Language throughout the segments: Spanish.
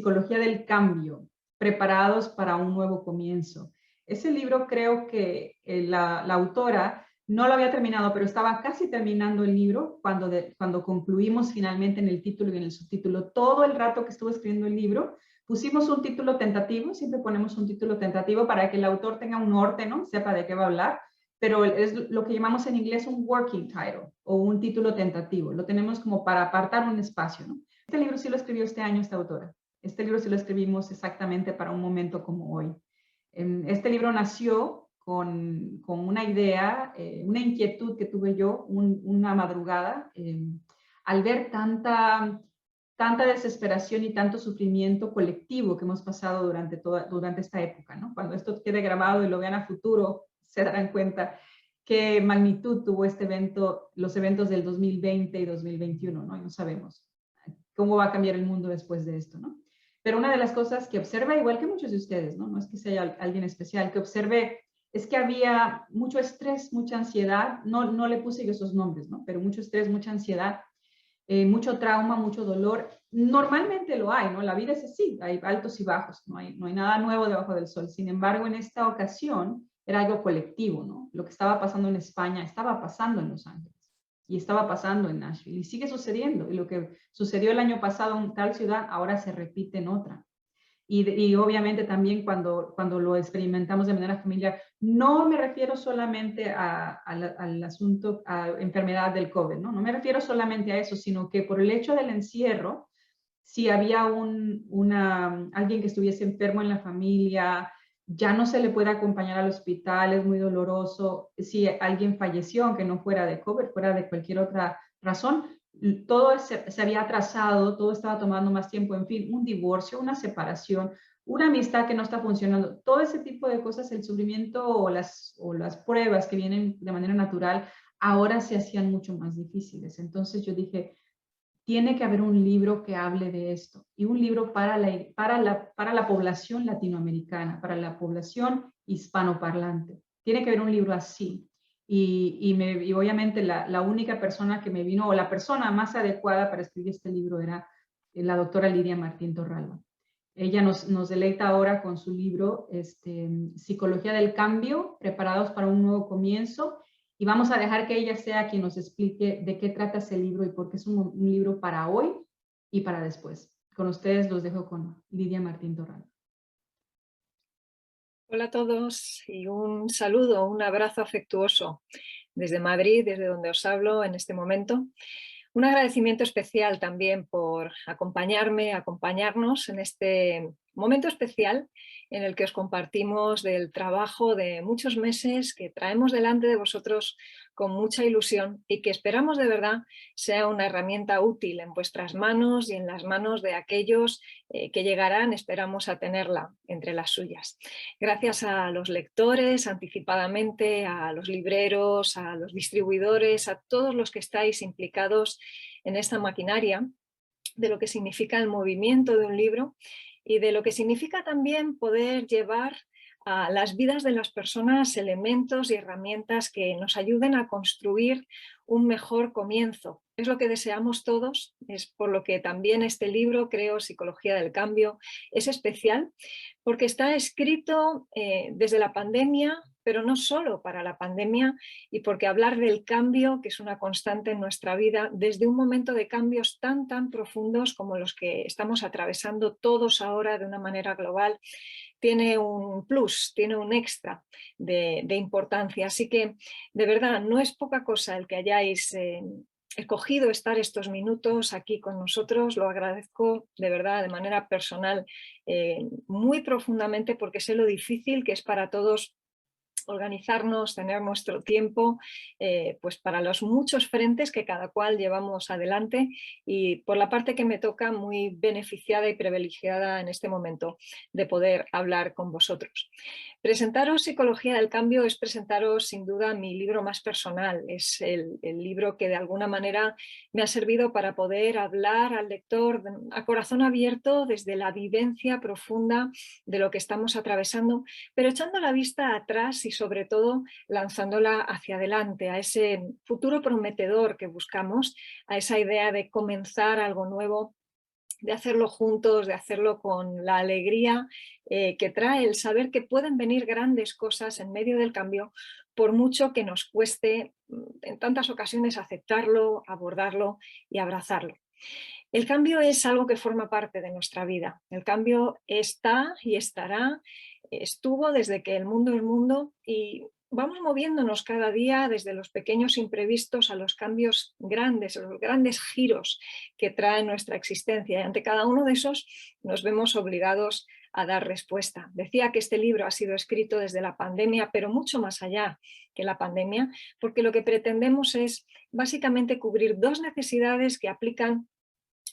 Psicología del Cambio, preparados para un nuevo comienzo. Ese libro creo que la autora no lo había terminado, pero estaba casi terminando el libro cuando concluimos finalmente en el título y en el subtítulo. Todo el rato que estuvo escribiendo el libro, pusimos un título tentativo, siempre ponemos un título tentativo para que el autor tenga un norte, ¿no? Sepa de qué va a hablar, pero es lo que llamamos en inglés un working title o un título tentativo. Lo tenemos como para apartar un espacio, ¿no? Este libro sí lo escribió este año esta autora. Este libro sí lo escribimos exactamente para un momento como hoy. Este libro nació con una idea, una inquietud que tuve yo una madrugada, al ver tanta desesperación y tanto sufrimiento colectivo que hemos pasado durante esta época, ¿no? Cuando esto quede grabado y lo vean a futuro, se darán cuenta qué magnitud tuvo este evento, los eventos del 2020 y 2021, ¿no? Y no sabemos cómo va a cambiar el mundo después de esto, ¿no? Pero una de las cosas que observa, igual que muchos de ustedes, ¿no? No es que sea alguien especial, que observe es que había mucho estrés, mucha ansiedad, no le puse yo esos nombres, ¿no? Pero mucho estrés, mucha ansiedad, mucho trauma, mucho dolor. Normalmente lo hay, ¿no? La vida es así, hay altos y bajos, no hay nada nuevo debajo del sol. Sin embargo, en esta ocasión era algo colectivo, ¿no? Lo que estaba pasando en España estaba pasando en Los Ángeles y estaba pasando en Nashville y sigue sucediendo. Y lo que sucedió el año pasado en tal ciudad ahora se repite en otra. Y obviamente también cuando lo experimentamos de manera familiar, no me refiero solamente al asunto, a enfermedad del COVID, ¿no? No me refiero solamente a eso, sino que por el hecho del encierro, si había alguien que estuviese enfermo en la familia, ya no se le puede acompañar al hospital, es muy doloroso. Si alguien falleció, aunque no fuera de COVID, fuera de cualquier otra razón, todo se había atrasado, todo estaba tomando más tiempo, en fin, un divorcio, una separación, una amistad que no está funcionando, todo ese tipo de cosas, el sufrimiento o las pruebas que vienen de manera natural, ahora se hacían mucho más difíciles. Entonces yo dije, tiene que haber un libro que hable de esto y un libro para la población latinoamericana, para la población hispanoparlante. Tiene que haber un libro así. Y obviamente la única persona que me vino, o la persona más adecuada para escribir este libro era la doctora Lidia Martín Torralba. Ella nos deleita ahora con su libro Psicología del Cambio, preparados para un nuevo comienzo, y vamos a dejar que ella sea quien nos explique de qué trata ese libro y por qué es un libro para hoy y para después. Con ustedes los dejo con Lidia Martín Torralba. Hola a todos y un saludo, un abrazo afectuoso desde Madrid, desde donde os hablo en este momento. Un agradecimiento especial también por acompañarme, acompañarnos en este momento especial en el que os compartimos del trabajo de muchos meses que traemos delante de vosotros con mucha ilusión y que esperamos de verdad sea una herramienta útil en vuestras manos y en las manos de aquellos que llegarán, esperamos, a tenerla entre las suyas. Gracias a los lectores, anticipadamente, a los libreros, a los distribuidores, a todos los que estáis implicados en esta maquinaria de lo que significa el movimiento de un libro y de lo que significa también poder llevar a las vidas de las personas elementos y herramientas que nos ayuden a construir un mejor comienzo. Es lo que deseamos todos, es por lo que también este libro, creo, Psicología del Cambio, es especial, porque está escrito desde la pandemia, pero no solo para la pandemia, y porque hablar del cambio, que es una constante en nuestra vida, desde un momento de cambios tan profundos como los que estamos atravesando todos ahora de una manera global, tiene un plus, tiene un extra de importancia. Así que, de verdad, no es poca cosa el que hayáis escogido estar estos minutos aquí con nosotros. Lo agradezco de verdad, de manera personal, muy profundamente, porque sé lo difícil que es para todos organizarnos, tener nuestro tiempo, pues para los muchos frentes que cada cual llevamos adelante, y por la parte que me toca, muy beneficiada y privilegiada en este momento de poder hablar con vosotros. Presentaros Psicología del Cambio es presentaros sin duda mi libro más personal, es el libro que de alguna manera me ha servido para poder hablar al lector a corazón abierto desde la vivencia profunda de lo que estamos atravesando, pero echando la vista atrás y sobre todo lanzándola hacia adelante, a ese futuro prometedor que buscamos, a esa idea de comenzar algo nuevo de hacerlo juntos, de hacerlo con la alegría que trae el saber que pueden venir grandes cosas en medio del cambio, por mucho que nos cueste en tantas ocasiones aceptarlo, abordarlo y abrazarlo. El cambio es algo que forma parte de nuestra vida. El cambio está y estará, estuvo desde que el mundo es mundo y vamos moviéndonos cada día desde los pequeños imprevistos a los cambios grandes, a los grandes giros que trae nuestra existencia. Y ante cada uno de esos nos vemos obligados a dar respuesta. Decía que este libro ha sido escrito desde la pandemia, pero mucho más allá que la pandemia, porque lo que pretendemos es básicamente cubrir dos necesidades que aplican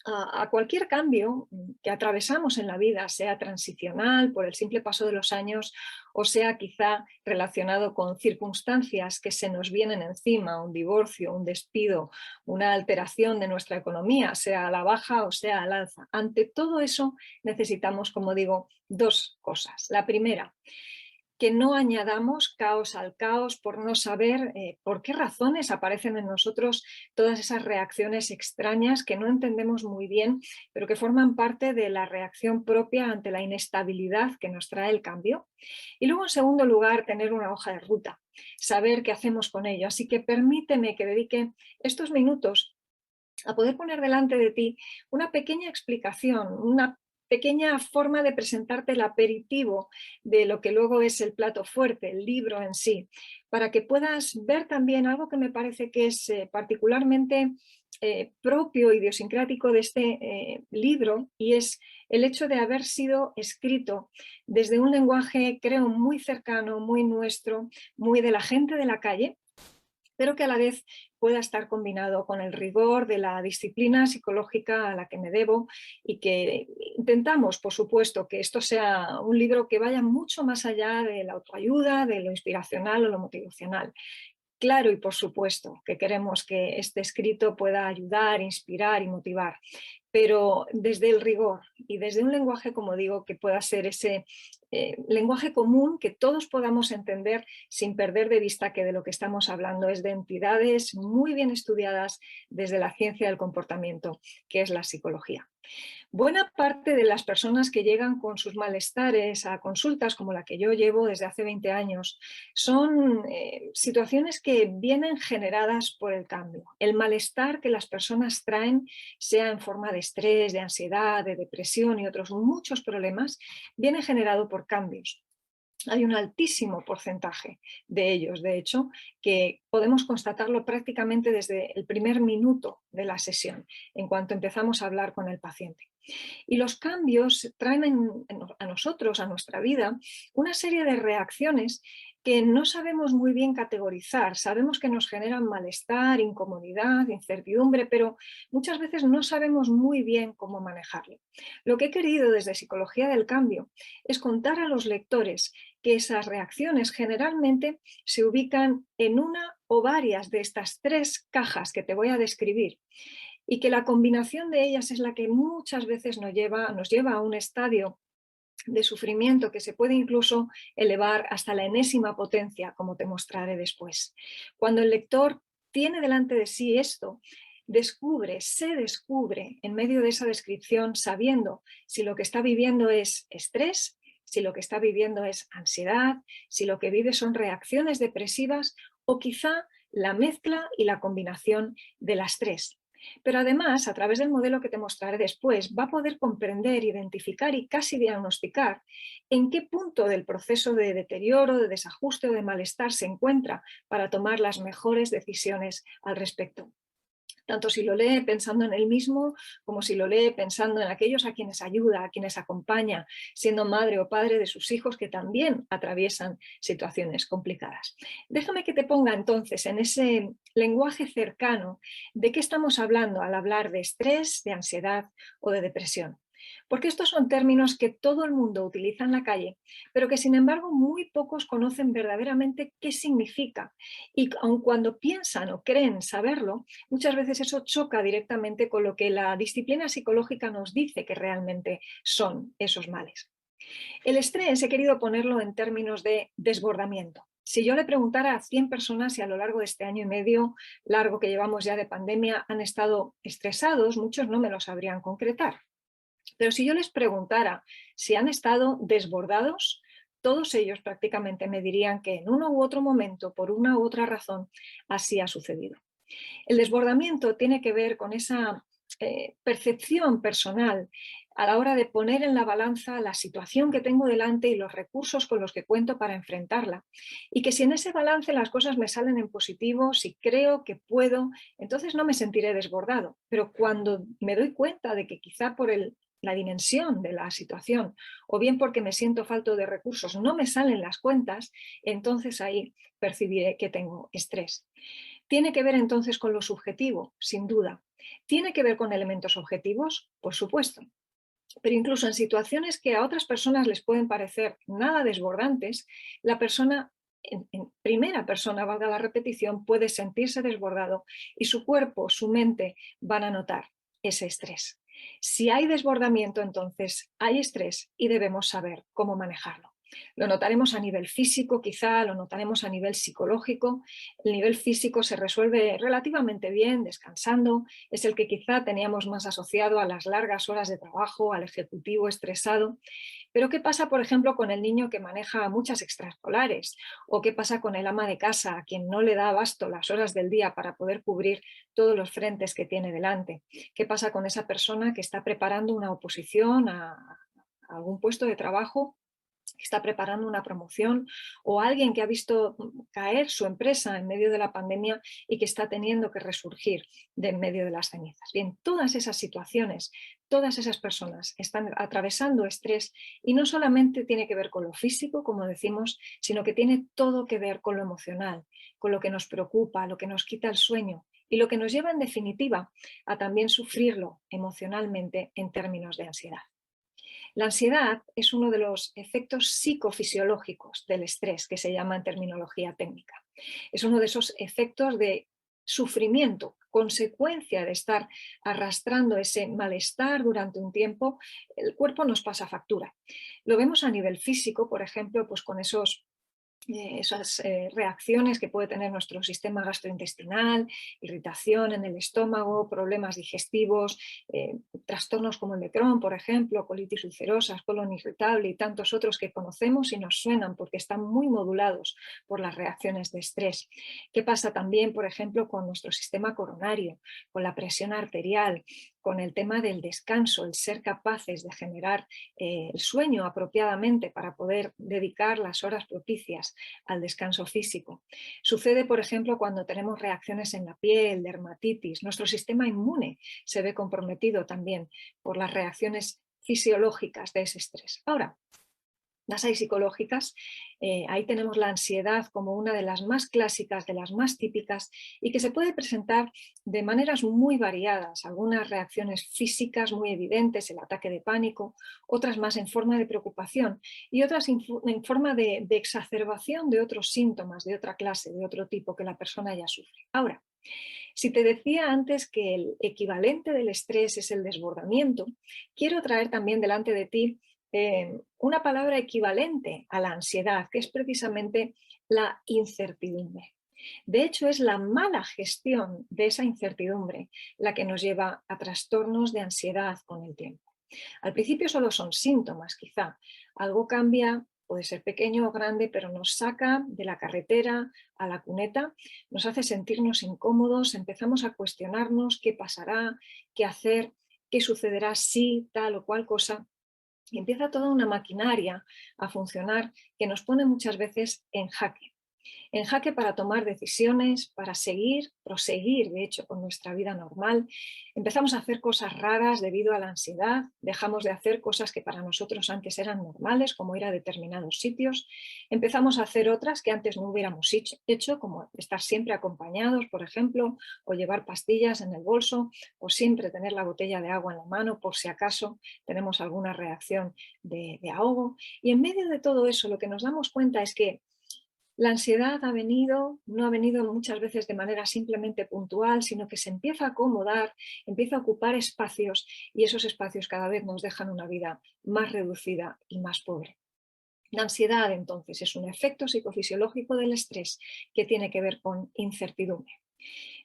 a cualquier cambio que atravesamos en la vida, sea transicional por el simple paso de los años o sea quizá relacionado con circunstancias que se nos vienen encima, un divorcio, un despido, una alteración de nuestra economía, sea a la baja o sea al alza. Ante todo eso necesitamos, como digo, dos cosas. La primera, que no añadamos caos al caos por no saber por qué razones aparecen en nosotros todas esas reacciones extrañas que no entendemos muy bien, pero que forman parte de la reacción propia ante la inestabilidad que nos trae el cambio. Y luego, en segundo lugar, tener una hoja de ruta, saber qué hacemos con ello. Así que permíteme que dedique estos minutos a poder poner delante de ti una pequeña explicación, una pequeña forma de presentarte el aperitivo de lo que luego es el plato fuerte, el libro en sí, para que puedas ver también algo que me parece que es particularmente propio, idiosincrático de este libro, y es el hecho de haber sido escrito desde un lenguaje, creo, muy cercano, muy nuestro, muy de la gente de la calle, pero que a la vez pueda estar combinado con el rigor de la disciplina psicológica a la que me debo y que intentamos, por supuesto, que esto sea un libro que vaya mucho más allá de la autoayuda, de lo inspiracional o lo motivacional. Claro, y por supuesto que queremos que este escrito pueda ayudar, inspirar y motivar, pero desde el rigor y desde un lenguaje, como digo, que pueda ser ese lenguaje común que todos podamos entender sin perder de vista que de lo que estamos hablando es de entidades muy bien estudiadas desde la ciencia del comportamiento, que es la psicología. Buena parte de las personas que llegan con sus malestares a consultas como la que yo llevo desde hace 20 años son situaciones que vienen generadas por el cambio. El malestar que las personas traen, sea en forma de estrés, de ansiedad, de depresión y otros muchos problemas, viene generado por cambios. Hay un altísimo porcentaje de ellos, de hecho, que podemos constatarlo prácticamente desde el primer minuto de la sesión, en cuanto empezamos a hablar con el paciente. Y los cambios traen a nosotros, a nuestra vida, una serie de reacciones que no sabemos muy bien categorizar. Sabemos que nos generan malestar, incomodidad, incertidumbre, pero muchas veces no sabemos muy bien cómo manejarlo. Lo que he querido desde Psicología del Cambio es contar a los lectores que esas reacciones generalmente se ubican en una o varias de estas tres cajas que te voy a describir y que la combinación de ellas es la que muchas veces nos lleva a un estadio de sufrimiento que se puede incluso elevar hasta la enésima potencia, como te mostraré después. Cuando el lector tiene delante de sí esto, se descubre en medio de esa descripción sabiendo si lo que está viviendo es estrés, si lo que está viviendo es ansiedad, si lo que vive son reacciones depresivas o quizá la mezcla y la combinación de las tres. Pero además, a través del modelo que te mostraré después, va a poder comprender, identificar y casi diagnosticar en qué punto del proceso de deterioro, de desajuste o de malestar se encuentra para tomar las mejores decisiones al respecto. Tanto si lo lee pensando en él mismo, como si lo lee pensando en aquellos a quienes ayuda, a quienes acompaña, siendo madre o padre de sus hijos que también atraviesan situaciones complicadas. Déjame que te ponga entonces en ese lenguaje cercano de qué estamos hablando al hablar de estrés, de ansiedad o de depresión. Porque estos son términos que todo el mundo utiliza en la calle, pero que sin embargo muy pocos conocen verdaderamente qué significa. Y aun cuando piensan o creen saberlo, muchas veces eso choca directamente con lo que la disciplina psicológica nos dice que realmente son esos males. El estrés he querido ponerlo en términos de desbordamiento. Si yo le preguntara a 100 personas si a lo largo de este año y medio largo que llevamos ya de pandemia han estado estresados, muchos no me lo sabrían concretar. Pero si yo les preguntara si han estado desbordados, todos ellos prácticamente me dirían que en uno u otro momento, por una u otra razón, así ha sucedido. El desbordamiento tiene que ver con esa percepción personal a la hora de poner en la balanza la situación que tengo delante y los recursos con los que cuento para enfrentarla. Y que si en ese balance las cosas me salen en positivo, si creo que puedo, entonces no me sentiré desbordado. Pero cuando me doy cuenta de que quizá por la dimensión de la situación o bien porque me siento falto de recursos no me salen las cuentas, entonces ahí percibiré que tengo estrés. ¿Tiene que ver entonces con lo subjetivo? Sin duda. ¿Tiene que ver con elementos objetivos? Por supuesto. Pero incluso en situaciones que a otras personas les pueden parecer nada desbordantes, la persona, en primera persona, valga la repetición, puede sentirse desbordado y su cuerpo, su mente van a notar ese estrés. Si hay desbordamiento, entonces hay estrés y debemos saber cómo manejarlo. Lo notaremos a nivel físico, quizá lo notaremos a nivel psicológico. El nivel físico se resuelve relativamente bien, descansando. Es el que quizá teníamos más asociado a las largas horas de trabajo, al ejecutivo estresado. Pero ¿qué pasa, por ejemplo, con el niño que maneja muchas extraescolares? ¿O qué pasa con el ama de casa, a quien no le da abasto las horas del día para poder cubrir todos los frentes que tiene delante? ¿Qué pasa con esa persona que está preparando una oposición a algún puesto de trabajo, que está preparando una promoción, o alguien que ha visto caer su empresa en medio de la pandemia y que está teniendo que resurgir de en medio de las cenizas? Bien, todas esas situaciones, todas esas personas están atravesando estrés y no solamente tiene que ver con lo físico, como decimos, sino que tiene todo que ver con lo emocional, con lo que nos preocupa, lo que nos quita el sueño y lo que nos lleva en definitiva a también sufrirlo emocionalmente en términos de ansiedad. La ansiedad es uno de los efectos psicofisiológicos del estrés, que se llama en terminología técnica. Es uno de esos efectos de sufrimiento, consecuencia de estar arrastrando ese malestar durante un tiempo. El cuerpo nos pasa factura. Lo vemos a nivel físico, por ejemplo, pues con esas reacciones que puede tener nuestro sistema gastrointestinal, irritación en el estómago, problemas digestivos, trastornos como el de Crohn, por ejemplo, colitis ulcerosa, colon irritable y tantos otros que conocemos y nos suenan porque están muy modulados por las reacciones de estrés. ¿Qué pasa también, por ejemplo, con nuestro sistema coronario, con la presión arterial, con el tema del descanso, el ser capaces de generar el sueño apropiadamente para poder dedicar las horas propicias al descanso físico? Sucede, por ejemplo, cuando tenemos reacciones en la piel, dermatitis. Nuestro sistema inmune se ve comprometido también por las reacciones fisiológicas de ese estrés. Ahora, las hay psicológicas, ahí tenemos la ansiedad como una de las más clásicas, de las más típicas y que se puede presentar de maneras muy variadas, algunas reacciones físicas muy evidentes, el ataque de pánico, otras más en forma de preocupación y otras en forma de exacerbación de otros síntomas de otra clase, de otro tipo que la persona ya sufre. Ahora, si te decía antes que el equivalente del estrés es el desbordamiento, quiero traer también delante de ti una palabra equivalente a la ansiedad, que es precisamente la incertidumbre. De hecho, es la mala gestión de esa incertidumbre la que nos lleva a trastornos de ansiedad con el tiempo. Al principio solo son síntomas, quizá. Algo cambia, puede ser pequeño o grande, pero nos saca de la carretera a la cuneta, nos hace sentirnos incómodos, empezamos a cuestionarnos qué pasará, qué hacer, qué sucederá si tal o cual cosa. Y empieza toda una maquinaria a funcionar que nos pone muchas veces en jaque para tomar decisiones, para seguir, proseguir, de hecho, con nuestra vida normal. Empezamos a hacer cosas raras debido a la ansiedad, dejamos de hacer cosas que para nosotros antes eran normales, como ir a determinados sitios, empezamos a hacer otras que antes no hubiéramos hecho, como estar siempre acompañados, por ejemplo, o llevar pastillas en el bolso, o siempre tener la botella de agua en la mano por si acaso tenemos alguna reacción de ahogo. Y en medio de todo eso, lo que nos damos cuenta es que la ansiedad no ha venido muchas veces de manera simplemente puntual, sino que se empieza a acomodar, empieza a ocupar espacios y esos espacios cada vez nos dejan una vida más reducida y más pobre. La ansiedad, entonces, es un efecto psicofisiológico del estrés que tiene que ver con incertidumbre.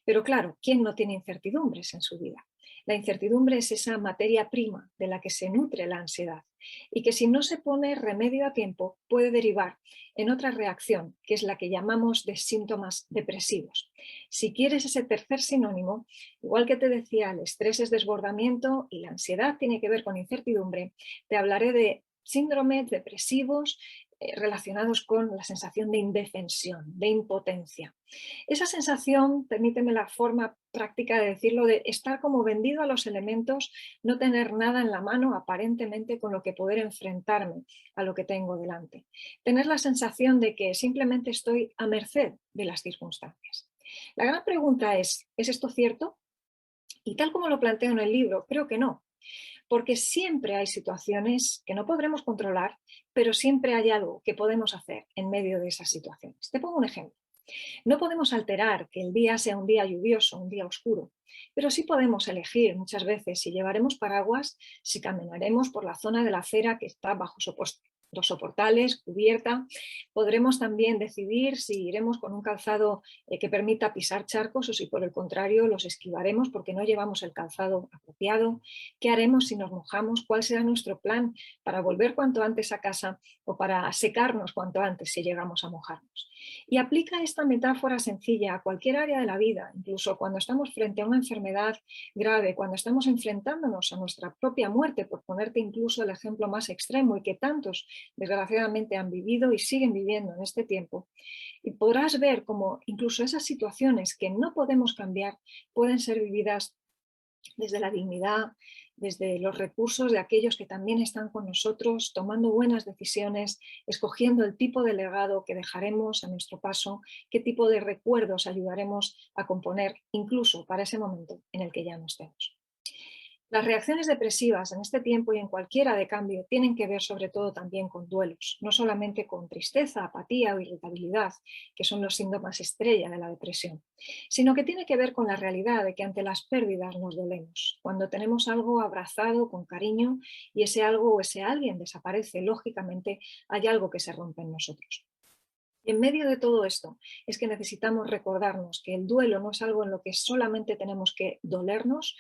Pero claro, ¿quién no tiene incertidumbres en su vida? La incertidumbre es esa materia prima de la que se nutre la ansiedad y que si no se pone remedio a tiempo puede derivar en otra reacción, que es la que llamamos de síntomas depresivos. Si quieres ese tercer sinónimo, igual que te decía, el estrés es desbordamiento y la ansiedad tiene que ver con incertidumbre, te hablaré de síndromes depresivos relacionados con la sensación de indefensión, de impotencia. Esa sensación, permíteme la forma práctica de decirlo, de estar como vendido a los elementos, no tener nada en la mano aparentemente con lo que poder enfrentarme a lo que tengo delante. Tener la sensación de que simplemente estoy a merced de las circunstancias. La gran pregunta ¿es esto cierto? Y tal como lo planteo en el libro, creo que no, porque siempre hay situaciones que no podremos controlar, pero siempre hay algo que podemos hacer en medio de esas situaciones. Te pongo un ejemplo. No podemos alterar que el día sea un día lluvioso, un día oscuro, pero sí podemos elegir muchas veces si llevaremos paraguas, si caminaremos por la zona de la acera que está bajo los soportales, cubierta. Podremos también decidir si iremos con un calzado que permita pisar charcos o si por el contrario los esquivaremos porque no llevamos el calzado apropiado. ¿Qué haremos si nos mojamos? ¿Cuál será nuestro plan para volver cuanto antes a casa o para secarnos cuanto antes si llegamos a mojarnos? Y aplica esta metáfora sencilla a cualquier área de la vida, incluso cuando estamos frente a una enfermedad grave, cuando estamos enfrentándonos a nuestra propia muerte, por ponerte incluso el ejemplo más extremo y que tantos desgraciadamente han vivido y siguen viviendo en este tiempo. Y podrás ver cómo incluso esas situaciones que no podemos cambiar pueden ser vividas desde la dignidad, desde los recursos de aquellos que también están con nosotros, tomando buenas decisiones, escogiendo el tipo de legado que dejaremos a nuestro paso, qué tipo de recuerdos ayudaremos a componer, incluso para ese momento en el que ya no estemos. Las reacciones depresivas en este tiempo y en cualquiera de cambio tienen que ver sobre todo también con duelos, no solamente con tristeza, apatía o irritabilidad, que son los síntomas estrella de la depresión, sino que tiene que ver con la realidad de que ante las pérdidas nos dolemos. Cuando tenemos algo abrazado con cariño y ese algo o ese alguien desaparece, lógicamente hay algo que se rompe en nosotros. Y en medio de todo esto es que necesitamos recordarnos que el duelo no es algo en lo que solamente tenemos que dolernos,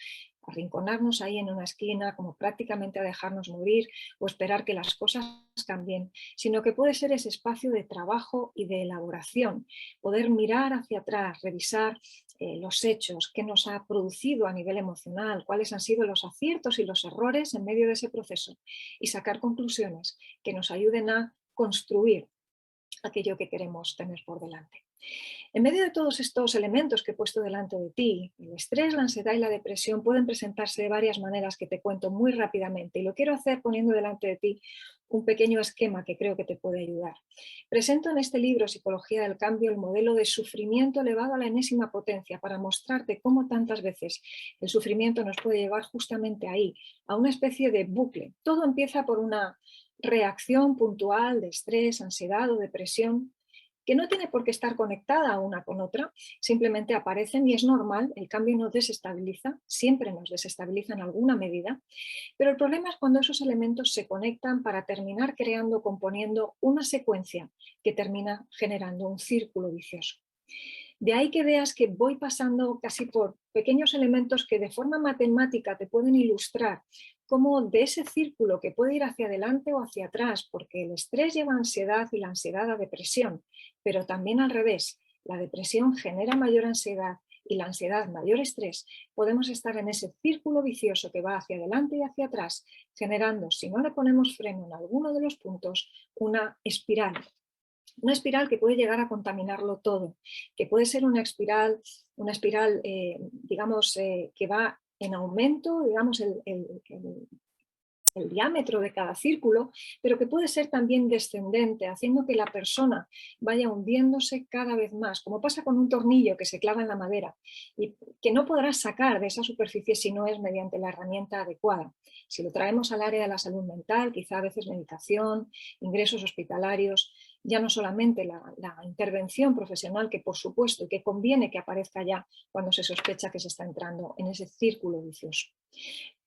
arrinconarnos ahí en una esquina, como prácticamente a dejarnos morir o esperar que las cosas cambien, sino que puede ser ese espacio de trabajo y de elaboración, poder mirar hacia atrás, revisar los hechos, qué nos ha producido a nivel emocional, cuáles han sido los aciertos y los errores en medio de ese proceso y sacar conclusiones que nos ayuden a construir aquello que queremos tener por delante. En medio de todos estos elementos que he puesto delante de ti, el estrés, la ansiedad y la depresión pueden presentarse de varias maneras que te cuento muy rápidamente y lo quiero hacer poniendo delante de ti un pequeño esquema que creo que te puede ayudar. Presento en este libro, Psicología del Cambio, el modelo de sufrimiento elevado a la enésima potencia para mostrarte cómo tantas veces el sufrimiento nos puede llevar justamente ahí, a una especie de bucle. Todo empieza por una reacción puntual de estrés, ansiedad o depresión que no tiene por qué estar conectada una con otra, simplemente aparecen y es normal, el cambio nos desestabiliza, siempre nos desestabiliza en alguna medida, pero el problema es cuando esos elementos se conectan para terminar creando, componiendo una secuencia que termina generando un círculo vicioso. De ahí que veas que voy pasando casi por pequeños elementos que de forma matemática te pueden ilustrar cómo de ese círculo que puede ir hacia adelante o hacia atrás, porque el estrés lleva a ansiedad y la ansiedad a depresión, pero también al revés, la depresión genera mayor ansiedad y la ansiedad mayor estrés, podemos estar en ese círculo vicioso que va hacia adelante y hacia atrás, generando, si no le ponemos freno en alguno de los puntos, una espiral. Una espiral que puede llegar a contaminarlo todo, que puede ser una espiral digamos, que va en aumento, digamos, el diámetro de cada círculo, pero que puede ser también descendente, haciendo que la persona vaya hundiéndose cada vez más, como pasa con un tornillo que se clava en la madera y que no podrás sacar de esa superficie si no es mediante la herramienta adecuada. Si lo traemos al área de la salud mental, quizá a veces medicación, ingresos hospitalarios, ya no solamente la intervención profesional, que por supuesto y que conviene que aparezca ya cuando se sospecha que se está entrando en ese círculo vicioso.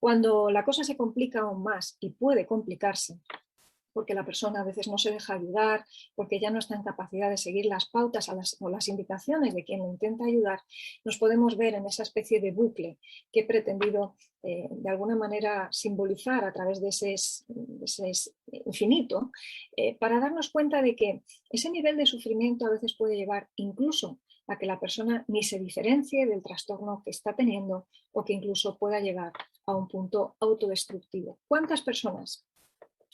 Cuando la cosa se complica aún más y puede complicarse, porque la persona a veces no se deja ayudar, porque ya no está en capacidad de seguir las pautas o las indicaciones de quien lo intenta ayudar, nos podemos ver en esa especie de bucle que he pretendido de alguna manera simbolizar a través de ese infinito, para darnos cuenta de que ese nivel de sufrimiento a veces puede llevar incluso a que la persona ni se diferencie del trastorno que está teniendo o que incluso pueda llegar a un punto autodestructivo. ¿Cuántas personas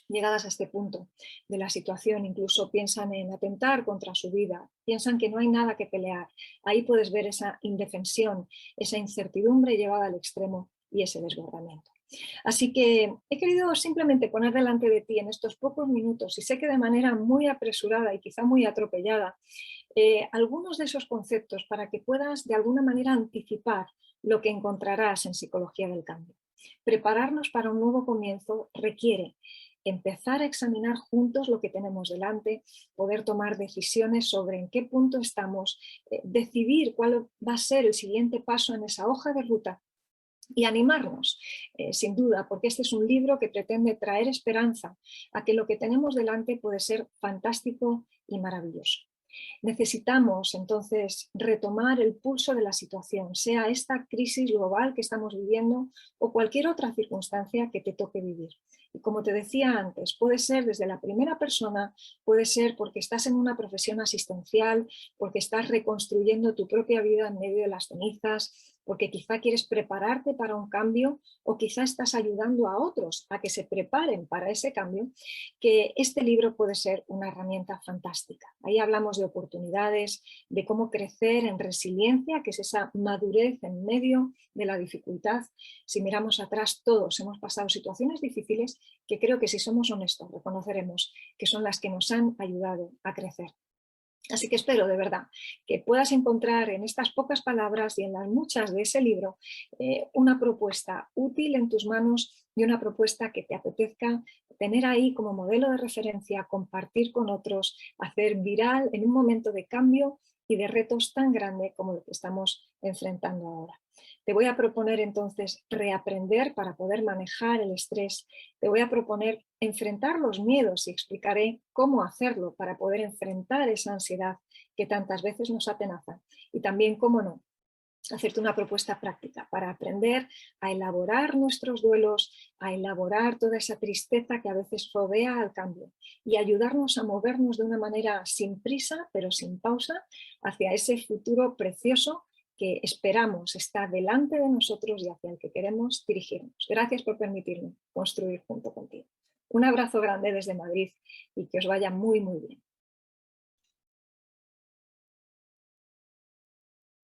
llegadas a este punto de la situación incluso piensan en atentar contra su vida, piensan que no hay nada que pelear? Ahí puedes ver esa indefensión, esa incertidumbre llevada al extremo y ese desbordamiento. Así que he querido simplemente poner delante de ti en estos pocos minutos, y sé que de manera muy apresurada y quizá muy atropellada, algunos de esos conceptos para que puedas de alguna manera anticipar lo que encontrarás en Psicología del Cambio. Prepararnos para un nuevo comienzo requiere empezar a examinar juntos lo que tenemos delante, poder tomar decisiones sobre en qué punto estamos, decidir cuál va a ser el siguiente paso en esa hoja de ruta y animarnos, sin duda, porque este es un libro que pretende traer esperanza a que lo que tenemos delante puede ser fantástico y maravilloso. Necesitamos entonces retomar el pulso de la situación, sea esta crisis global que estamos viviendo o cualquier otra circunstancia que te toque vivir. Y como te decía antes, puede ser desde la primera persona, puede ser porque estás en una profesión asistencial, porque estás reconstruyendo tu propia vida en medio de las cenizas, porque quizá quieres prepararte para un cambio o quizá estás ayudando a otros a que se preparen para ese cambio, que este libro puede ser una herramienta fantástica. Ahí hablamos de oportunidades, de cómo crecer en resiliencia, que es esa madurez en medio de la dificultad. Si miramos atrás, todos hemos pasado situaciones difíciles que creo que, si somos honestos, reconoceremos que son las que nos han ayudado a crecer. Así que espero de verdad que puedas encontrar en estas pocas palabras y en las muchas de ese libro una propuesta útil en tus manos y una propuesta que te apetezca tener ahí como modelo de referencia, compartir con otros, hacer viral en un momento de cambio y de retos tan grande como lo que estamos enfrentando ahora. Te voy a proponer entonces reaprender para poder manejar el estrés. Te voy a proponer enfrentar los miedos y explicaré cómo hacerlo para poder enfrentar esa ansiedad que tantas veces nos atenaza. Y también, cómo no, hacerte una propuesta práctica para aprender a elaborar nuestros duelos, a elaborar toda esa tristeza que a veces rodea al cambio y ayudarnos a movernos de una manera sin prisa, pero sin pausa, hacia ese futuro precioso que esperamos está delante de nosotros y hacia el que queremos dirigirnos. Gracias por permitirme construir junto contigo. Un abrazo grande desde Madrid y que os vaya muy, muy bien.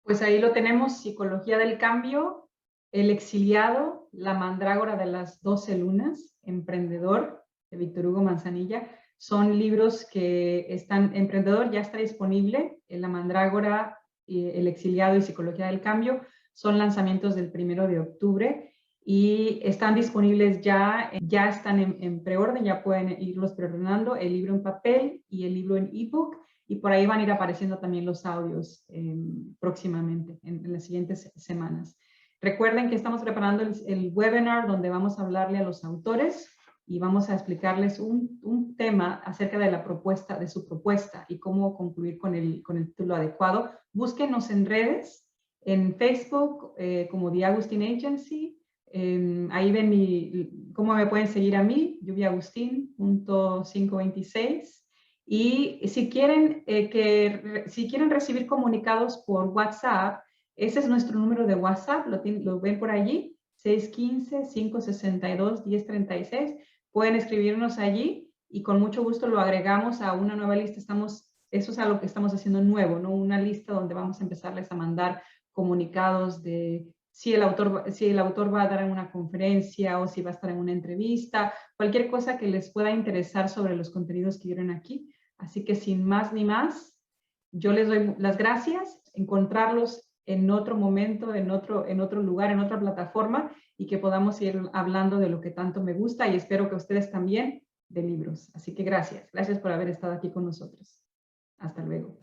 Pues ahí lo tenemos, Psicología del Cambio, El exiliado, La mandrágora de las 12 lunas, Emprendedor, de Víctor Hugo Manzanilla. Son libros que están, Emprendedor ya está disponible, La mandrágora, El exiliado y Psicología del Cambio son lanzamientos del 1 de octubre y están disponibles ya están en preorden, ya pueden irlos preordenando, el libro en papel y el libro en ebook. Y por ahí van a ir apareciendo también los audios próximamente, en las siguientes semanas. Recuerden que estamos preparando el webinar donde vamos a hablarle a los autores y vamos a explicarles un tema acerca de la propuesta, de su propuesta y cómo concluir con el título adecuado. Búsquenos en redes, en Facebook como The Agustin Agency. Ahí ven cómo me pueden seguir a mí, lluviaagustin.526. Y si quieren, si quieren recibir comunicados por WhatsApp, ese es nuestro número de WhatsApp, lo ven por allí, 615-562-1036. Pueden escribirnos allí y con mucho gusto lo agregamos a una nueva lista. Eso es algo que estamos haciendo nuevo, ¿no? Una lista donde vamos a empezarles a mandar comunicados de si el autor va a dar en una conferencia o si va a estar en una entrevista, cualquier cosa que les pueda interesar sobre los contenidos que vieron aquí. Así que sin más ni más, yo les doy las gracias, encontrarlos en otro momento, en otro lugar, en otra plataforma y que podamos ir hablando de lo que tanto me gusta y espero que ustedes también, de libros. Así que gracias por haber estado aquí con nosotros. Hasta luego.